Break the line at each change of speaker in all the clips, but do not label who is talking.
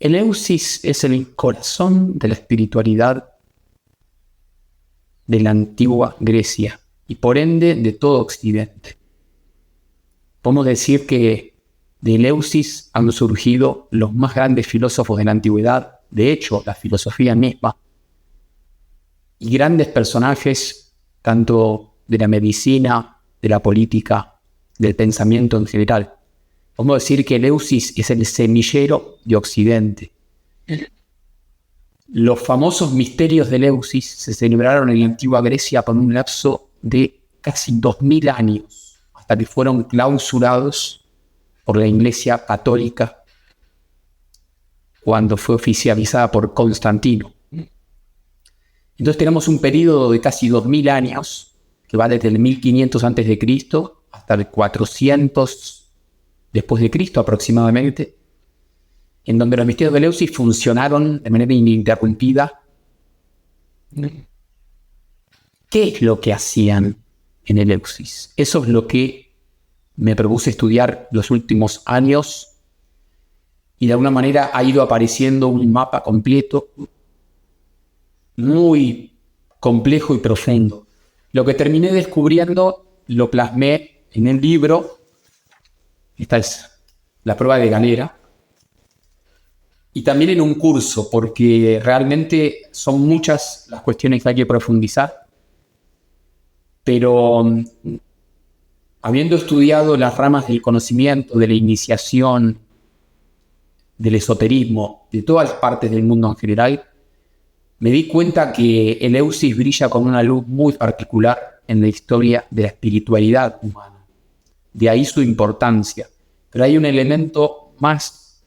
Eleusis es el corazón de la espiritualidad de la antigua Grecia y por ende de todo Occidente. Podemos decir que de Eleusis han surgido los más grandes filósofos de la antigüedad, de hecho la filosofía misma, y grandes personajes tanto de la medicina, de la política, del pensamiento en general. Podemos decir que Eleusis es el semillero de Occidente. Los famosos misterios de Eleusis se celebraron en la antigua Grecia por un lapso de casi 2000 años, hasta que fueron clausurados por la Iglesia Católica cuando fue oficializada por Constantino. Entonces tenemos un periodo de casi 2000 años, que va desde el 1500 a.C. hasta el 400 después de Cristo aproximadamente, en donde los misterios de Eleusis funcionaron de manera ininterrumpida. ¿Qué es lo que hacían en Eleusis? Eso es lo que me propuse estudiar los últimos años y de alguna manera ha ido apareciendo un mapa completo, muy complejo y profundo. Lo que terminé descubriendo lo plasmé en el libro. Esta es la prueba de Galera. Y también en un curso, porque realmente son muchas las cuestiones que hay que profundizar. Pero habiendo estudiado las ramas del conocimiento, de la iniciación, del esoterismo, de todas las partes del mundo en general, me di cuenta que Eleusis brilla con una luz muy particular en la historia de la espiritualidad humana. De ahí su importancia. Pero hay un elemento más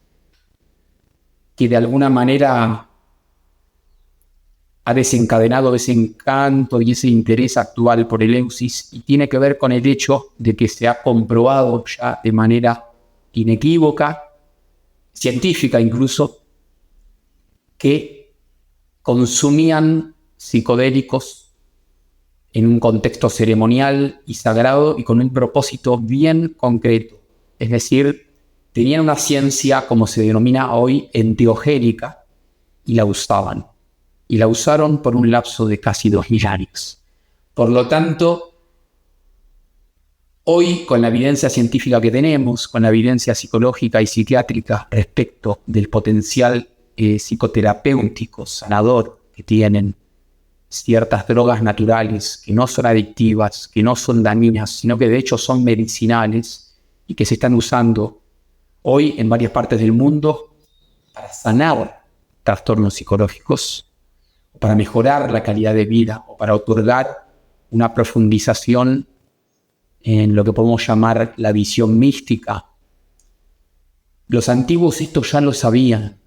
que de alguna manera ha desencadenado ese encanto y ese interés actual por Eleusis y tiene que ver con el hecho de que se ha comprobado ya de manera inequívoca, científica incluso, que consumían psicodélicos en un contexto ceremonial y sagrado y con un propósito bien concreto. Es decir, tenían una ciencia, como se denomina hoy, enteogénica, y la usaban. Y la usaron por un lapso de casi 2000 años. Por lo tanto, hoy, con la evidencia científica que tenemos, con la evidencia psicológica y psiquiátrica respecto del potencial psicoterapéutico, sanador que tienen ciertas drogas naturales que no son adictivas, que no son dañinas, sino que de hecho son medicinales y que se están usando hoy en varias partes del mundo para sanar trastornos psicológicos, para mejorar la calidad de vida o para otorgar una profundización en lo que podemos llamar la visión mística. Los antiguos esto ya lo sabían.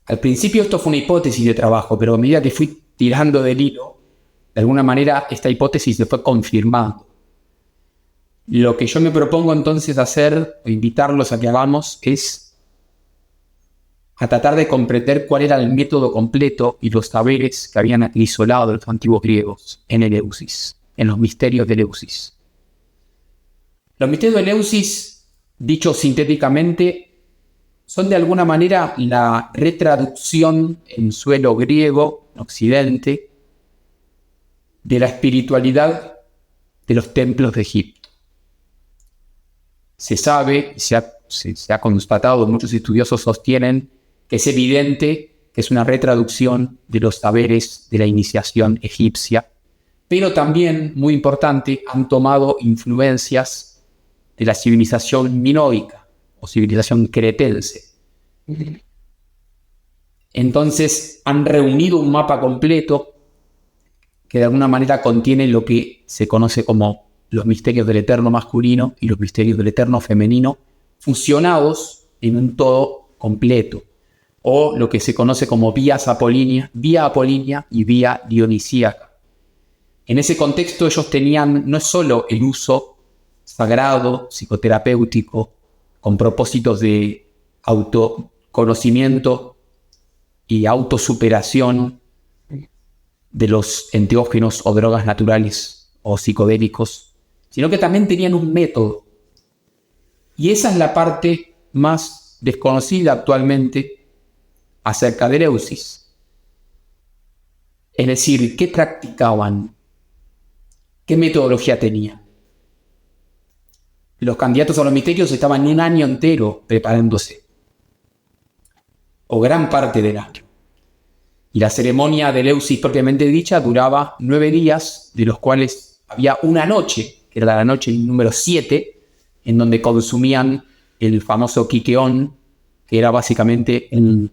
Al principio esto fue una hipótesis de trabajo, pero a medida que fui tirando del hilo, de alguna manera esta hipótesis se fue confirmando. Lo que yo me propongo entonces hacer, o invitarlos a que hagamos, es a tratar de comprender cuál era el método completo y los saberes que habían acrisolado los antiguos griegos en Eleusis, en los misterios de Eleusis. Los misterios de Eleusis, dicho sintéticamente, son de alguna manera la retraducción en suelo griego, en Occidente, de la espiritualidad de los templos de Egipto. Se sabe, se ha constatado, muchos estudiosos sostienen que es evidente que es una retraducción de los saberes de la iniciación egipcia, pero también, muy importante, han tomado influencias de la civilización minoica o civilización cretense. Entonces han reunido un mapa completo que de alguna manera contiene lo que se conoce como los misterios del eterno masculino y los misterios del eterno femenino, fusionados en un todo completo, o lo que se conoce como vía apolínea y vía dionisíaca. En ese contexto ellos tenían no solo el uso sagrado, psicoterapéutico, con propósitos de autoconocimiento y autosuperación de los enteógenos o drogas naturales o psicodélicos, sino que también tenían un método. Y esa es la parte más desconocida actualmente acerca de Eleusis. Es decir, ¿qué practicaban? ¿Qué metodología tenían? Los candidatos a los misterios estaban un año entero preparándose, o gran parte del año. Y la ceremonia de Eleusis propiamente dicha duraba 9 días, de los cuales había una noche, que era la noche número 7, en donde consumían el famoso quiqueón, que era básicamente un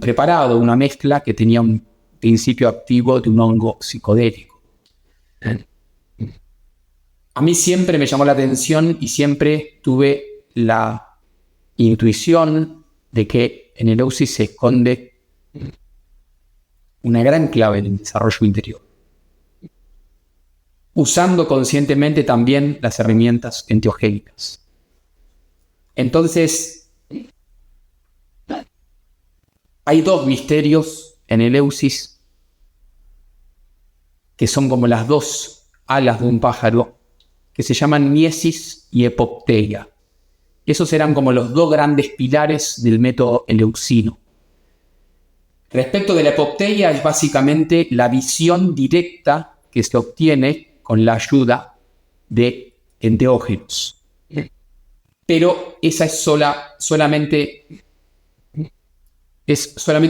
preparado, una mezcla que tenía un principio activo de un hongo psicodélico. A mí siempre me llamó la atención y siempre tuve la intuición de que en Eleusis se esconde una gran clave en el desarrollo interior, usando conscientemente también las herramientas enteogénicas. Entonces, hay 2 misterios en Eleusis que son como las 2 alas de un pájaro, que se llaman miesis y epopteia. Esos eran como los 2 grandes pilares del método eleusino. Respecto de la epopteia, es básicamente la visión directa que se obtiene con la ayuda de enteógenos. Pero esa es solamente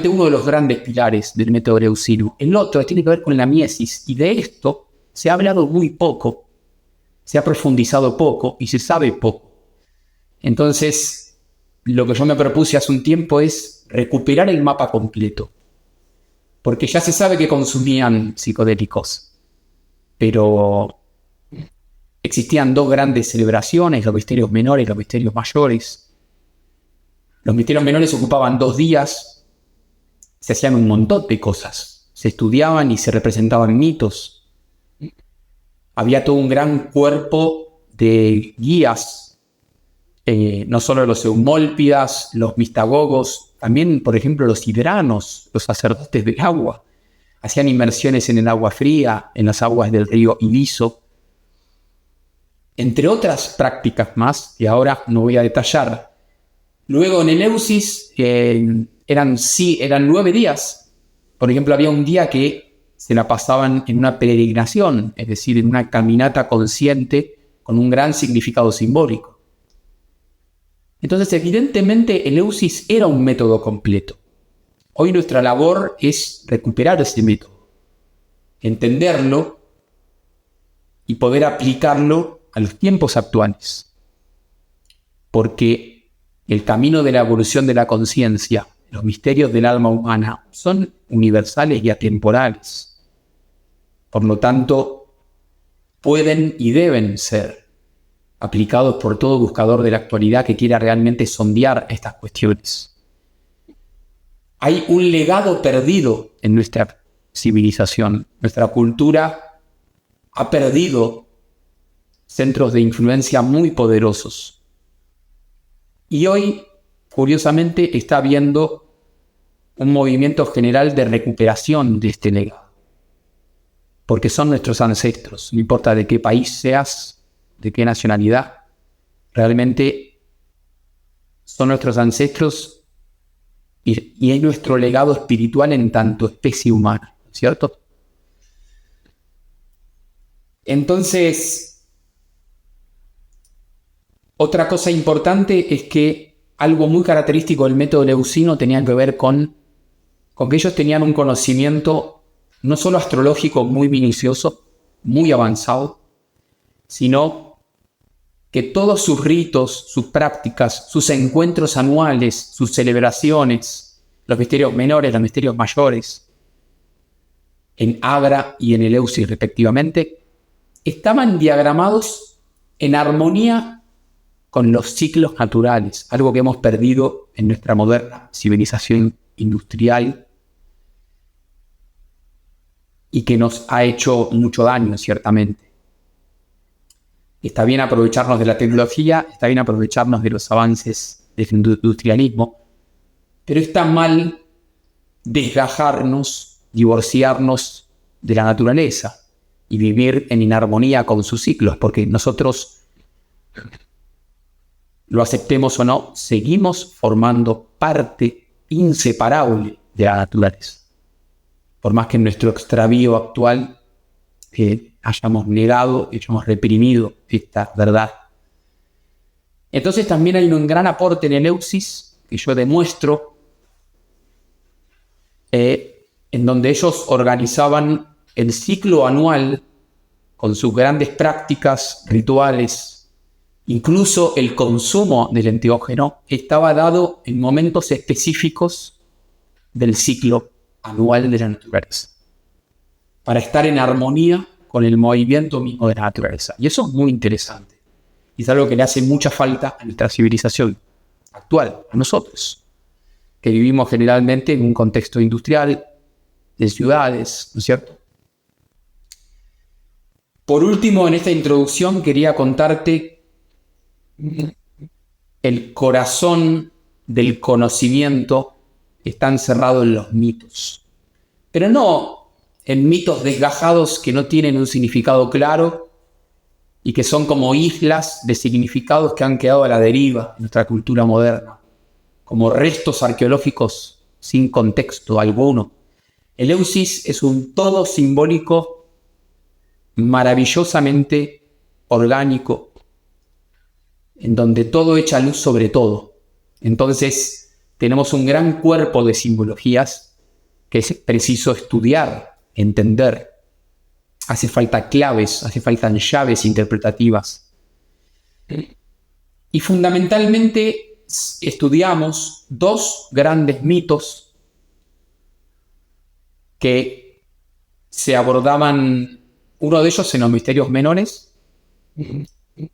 uno de los grandes pilares del método eleusino. El otro tiene que ver con la miesis, y de esto se ha hablado muy poco, se ha profundizado poco y se sabe poco. Entonces, lo que yo me propuse hace un tiempo es recuperar el mapa completo, porque ya se sabe que consumían psicodélicos, pero existían 2 grandes celebraciones, los misterios menores y los misterios mayores. Los misterios menores ocupaban 2 días, se hacían un montón de cosas, se estudiaban y se representaban mitos. Había todo un gran cuerpo de guías, no solo los eumólpidas, los mistagogos, también, por ejemplo, los hidranos, los sacerdotes del agua. Hacían inmersiones en el agua fría, en las aguas del río Iliso, entre otras prácticas más que ahora no voy a detallar. Luego en Eleusis eran 9 días. Por ejemplo, había un día que se la pasaban en una peregrinación, es decir, en una caminata consciente con un gran significado simbólico. Entonces, evidentemente, Eleusis era un método completo. Hoy nuestra labor es recuperar ese método, entenderlo y poder aplicarlo a los tiempos actuales. Porque el camino de la evolución de la conciencia, los misterios del alma humana, son universales y atemporales. Por lo tanto, pueden y deben ser aplicados por todo buscador de la actualidad que quiera realmente sondear estas cuestiones. Hay un legado perdido en nuestra civilización. Nuestra cultura ha perdido centros de influencia muy poderosos. Y hoy, curiosamente, está habiendo un movimiento general de recuperación de este legado. Porque son nuestros ancestros, no importa de qué país seas, de qué nacionalidad, realmente son nuestros ancestros y es nuestro legado espiritual en tanto especie humana, ¿cierto? Entonces, otra cosa importante es que algo muy característico del método eleusino tenía que ver con que ellos tenían un conocimiento no solo astrológico muy minucioso, muy avanzado, sino que todos sus ritos, sus prácticas, sus encuentros anuales, sus celebraciones, los misterios menores, los misterios mayores, en Agra y en Eleusis respectivamente, estaban diagramados en armonía con los ciclos naturales, algo que hemos perdido en nuestra moderna civilización industrial y que nos ha hecho mucho daño, ciertamente. Está bien aprovecharnos de la tecnología, está bien aprovecharnos de los avances del industrialismo, pero está mal desgajarnos, divorciarnos de la naturaleza y vivir en inarmonía con sus ciclos, porque nosotros, lo aceptemos o no, seguimos formando parte inseparable de la naturaleza. Por más que en nuestro extravío actual hayamos negado, hayamos reprimido esta verdad. Entonces también hay un gran aporte en Eleusis que yo demuestro, en donde ellos organizaban el ciclo anual con sus grandes prácticas rituales. Incluso el consumo del enteógeno estaba dado en momentos específicos del ciclo anual de la naturaleza, para estar en armonía con el movimiento mismo de la naturaleza. Y eso es muy interesante. Y es algo que le hace mucha falta a nuestra civilización actual, a nosotros, que vivimos generalmente en un contexto industrial, de ciudades, ¿no es cierto? Por último, en esta introducción quería contarte el corazón del conocimiento está encerrado en los mitos. Pero no en mitos desgajados que no tienen un significado claro y que son como islas de significados que han quedado a la deriva en nuestra cultura moderna, como restos arqueológicos sin contexto alguno. Eleusis es un todo simbólico maravillosamente orgánico, en donde todo echa luz sobre todo. Entonces tenemos un gran cuerpo de simbologías que es preciso estudiar, entender. Hace falta claves, hace falta llaves interpretativas. Y fundamentalmente estudiamos dos grandes mitos que se abordaban, uno de ellos en los misterios menores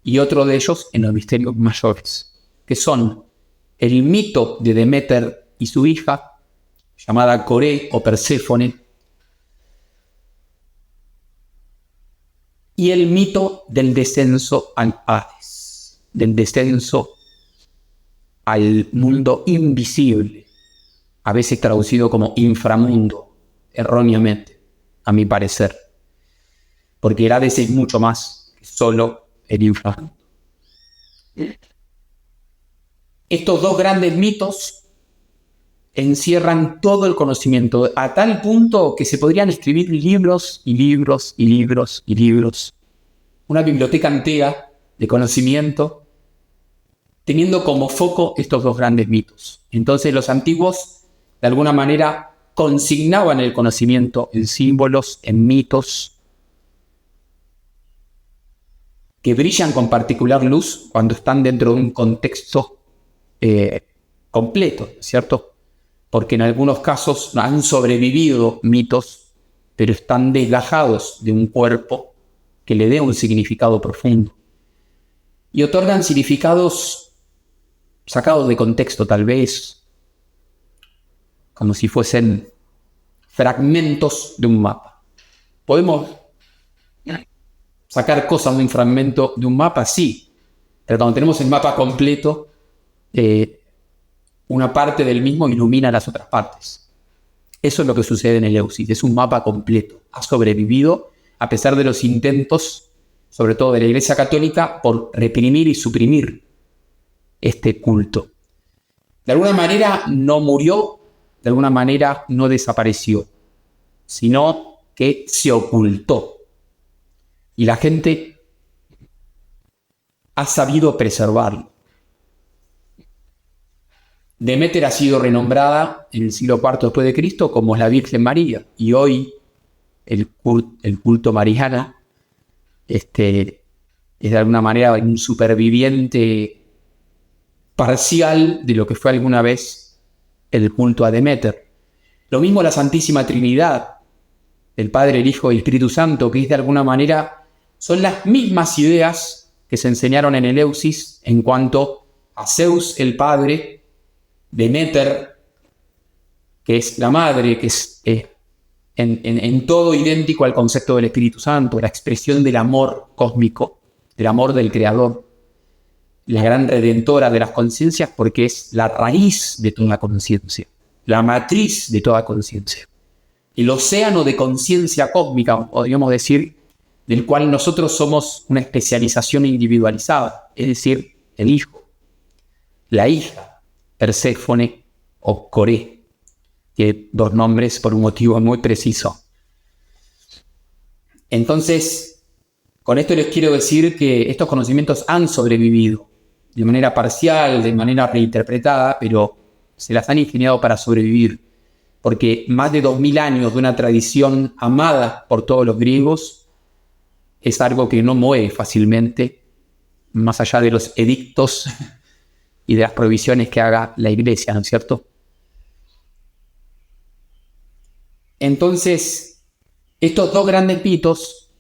y otro de ellos en los misterios mayores, que son el mito de Deméter y su hija, llamada Coré o Perséfone, y el mito del descenso al Hades, del descenso al mundo invisible, a veces traducido como inframundo, erróneamente, a mi parecer, porque el Hades es mucho más que solo el inframundo. Estos dos grandes mitos encierran todo el conocimiento, a tal punto que se podrían escribir libros y libros y libros y libros. Una biblioteca entera de conocimiento, teniendo como foco estos dos grandes mitos. Entonces los antiguos, de alguna manera, consignaban el conocimiento en símbolos, en mitos, que brillan con particular luz cuando están dentro de un contexto completo, ¿cierto? Porque en algunos casos han sobrevivido mitos, pero están desgajados de un cuerpo que le dé un significado profundo. Y otorgan significados sacados de contexto, tal vez, como si fuesen fragmentos de un mapa. ¿Podemos sacar cosas de un fragmento de un mapa? Sí, pero cuando tenemos el mapa completo, una parte del mismo ilumina las otras partes. Eso es lo que sucede en Eleusis, es un mapa completo. Ha sobrevivido a pesar de los intentos, sobre todo de la Iglesia Católica, por reprimir y suprimir este culto. De alguna manera no murió, de alguna manera no desapareció, sino que se ocultó. Y la gente ha sabido preservarlo. Deméter ha sido renombrada en el siglo IV después de Cristo como la Virgen María, y hoy el culto mariano es de alguna manera un superviviente parcial de lo que fue alguna vez el culto a Deméter. Lo mismo la Santísima Trinidad, el Padre, el Hijo y el Espíritu Santo, que es de alguna manera, son las mismas ideas que se enseñaron en Eleusis en cuanto a Zeus el Padre, Deméter, que es la madre, que es en todo idéntico al concepto del Espíritu Santo, la expresión del amor cósmico, del amor del Creador, la gran redentora de las conciencias, porque es la raíz de toda conciencia, la matriz de toda conciencia, el océano de conciencia cósmica, podríamos decir, del cual nosotros somos una especialización individualizada, es decir, el Hijo, la hija, Perséfone, o Coré. Tiene dos nombres por un motivo muy preciso. Entonces, con esto les quiero decir que estos conocimientos han sobrevivido de manera parcial, de manera reinterpretada, pero se las han ingeniado para sobrevivir, porque más de 2000 años de una tradición amada por todos los griegos es algo que no muere fácilmente, más allá de los edictos y de las prohibiciones que haga la Iglesia, ¿no es cierto? Entonces, estos dos grandes mitos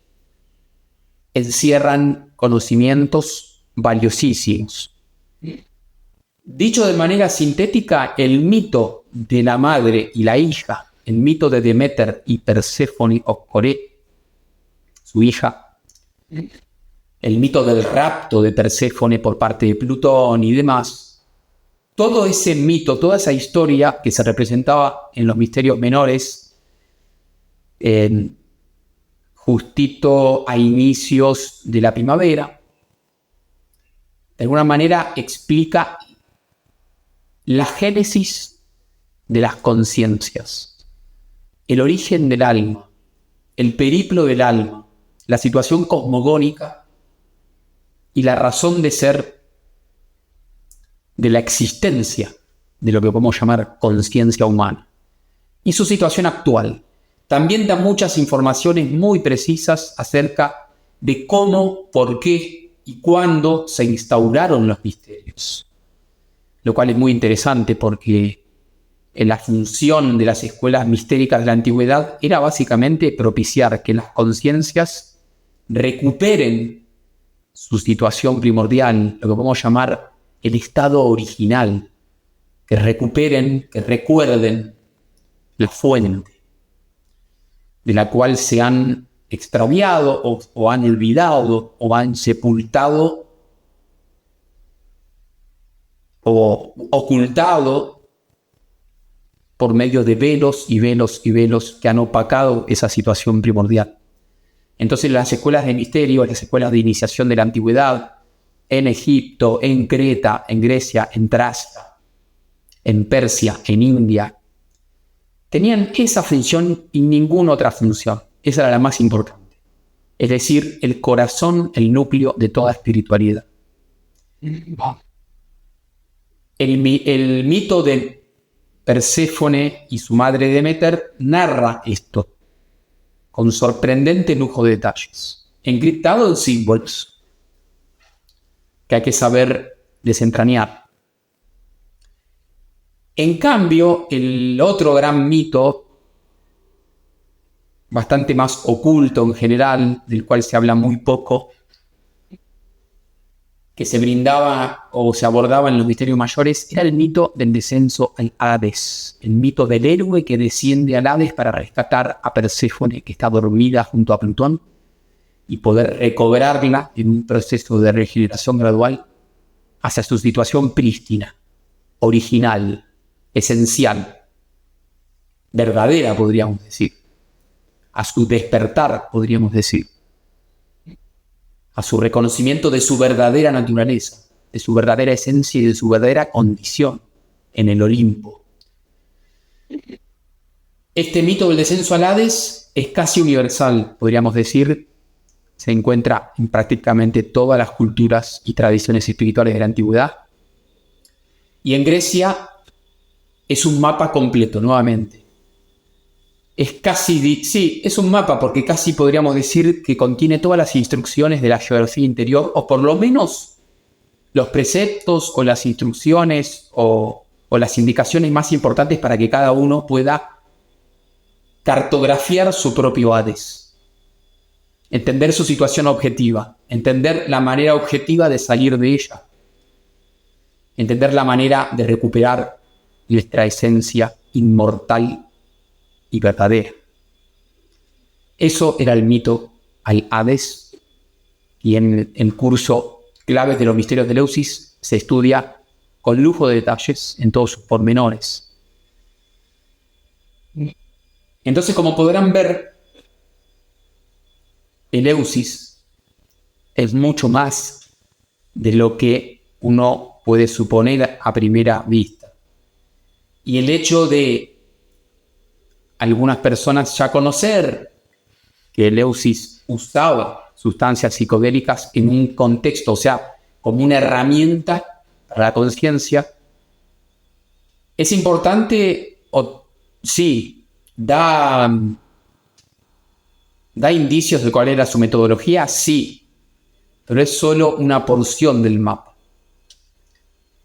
encierran conocimientos valiosísimos. Dicho de manera sintética, el mito de la madre y la hija, el mito de Deméter y Perséfone o Coré, su hija, el mito del rapto de Perséfone por parte de Plutón y demás, todo ese mito, toda esa historia que se representaba en los misterios menores, justito a inicios de la primavera, de alguna manera explica la génesis de las conciencias, el origen del alma, el periplo del alma, la situación cosmogónica y la razón de ser de la existencia de lo que podemos llamar conciencia humana y su situación actual. También da muchas informaciones muy precisas acerca de cómo, por qué y cuándo se instauraron los misterios. Lo cual es muy interesante porque la función de las escuelas mistéricas de la antigüedad era básicamente propiciar que las conciencias recuperen su situación primordial, lo que podemos llamar el estado original, que recuperen, que recuerden la fuente de la cual se han extraviado o han olvidado o han sepultado o ocultado por medio de velos y velos y velos que han opacado esa situación primordial. Entonces las escuelas de misterio, las escuelas de iniciación de la antigüedad, en Egipto, en Creta, en Grecia, en Tracia, en Persia, en India, tenían esa función y ninguna otra función. Esa era la más importante. Es decir, el corazón, el núcleo de toda espiritualidad. El mito de Perséfone y su madre Deméter narra esto con sorprendente lujo de detalles, encriptado en símbolos que hay que saber desentrañar. En cambio, el otro gran mito, bastante más oculto en general, del cual se habla muy poco, que se brindaba o se abordaba en los misterios mayores, era el mito del descenso al Hades, el mito del héroe que desciende al Hades para rescatar a Perséfone, que está dormida junto a Plutón, y poder recobrarla en un proceso de regeneración gradual hacia su situación prístina, original, esencial, verdadera, podríamos decir, a su despertar, podríamos decir, a su reconocimiento de su verdadera naturaleza, de su verdadera esencia y de su verdadera condición en el Olimpo. Este mito del descenso al Hades es casi universal, podríamos decir. Se encuentra en prácticamente todas las culturas y tradiciones espirituales de la antigüedad. Y en Grecia es un mapa completo, nuevamente. Es un mapa porque casi podríamos decir que contiene todas las instrucciones de la geografía interior, o por lo menos los preceptos o las instrucciones o las indicaciones más importantes para que cada uno pueda cartografiar su propio Hades, entender su situación objetiva, entender la manera objetiva de salir de ella, entender la manera de recuperar nuestra esencia inmortal y verdadera. Eso era el mito al Hades, y en el curso Claves de los Misterios de Eleusis se estudia con lujo de detalles en todos sus pormenores. Entonces, como podrán ver, Eleusis es mucho más de lo que uno puede suponer a primera vista. Y el hecho de algunas personas ya conocer que Eleusis usaba sustancias psicodélicas en un contexto, o sea, como una herramienta para la conciencia, es importante, sí, da indicios de cuál era su metodología, sí, pero es solo una porción del mapa.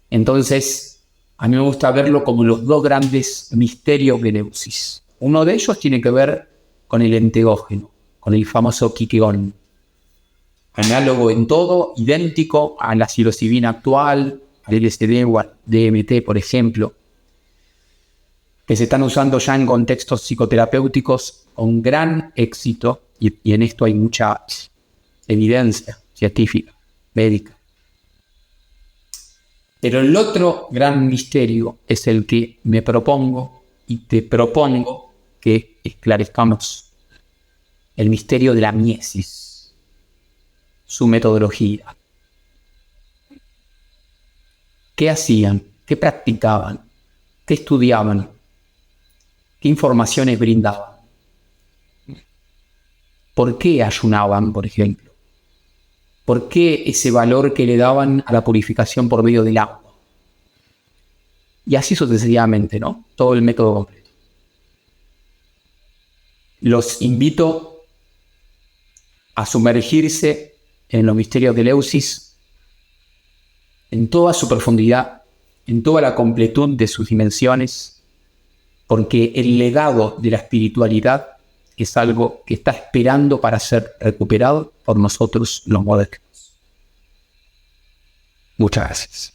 Entonces, a mí me gusta verlo como los dos grandes misterios de Eleusis. Uno de ellos tiene que ver con el entegógeno, con el famoso Kikegón, análogo en todo, idéntico a la psilocibina actual, al LSD o al DMT, por ejemplo, que se están usando ya en contextos psicoterapéuticos con gran éxito, y en esto hay mucha evidencia científica, médica. Pero el otro gran misterio es el que me propongo y te propongo que esclarezcamos: el misterio de la miesis, su metodología. ¿Qué hacían? ¿Qué practicaban? ¿Qué estudiaban? ¿Qué informaciones brindaban? ¿Por qué ayunaban, por ejemplo? ¿Por qué ese valor que le daban a la purificación por medio del agua? Y así sucesivamente, ¿no? Todo el método completo. Los invito a sumergirse en los misterios de Eleusis, en toda su profundidad, en toda la completud de sus dimensiones, porque el legado de la espiritualidad es algo que está esperando para ser recuperado por nosotros los modernos. Muchas gracias.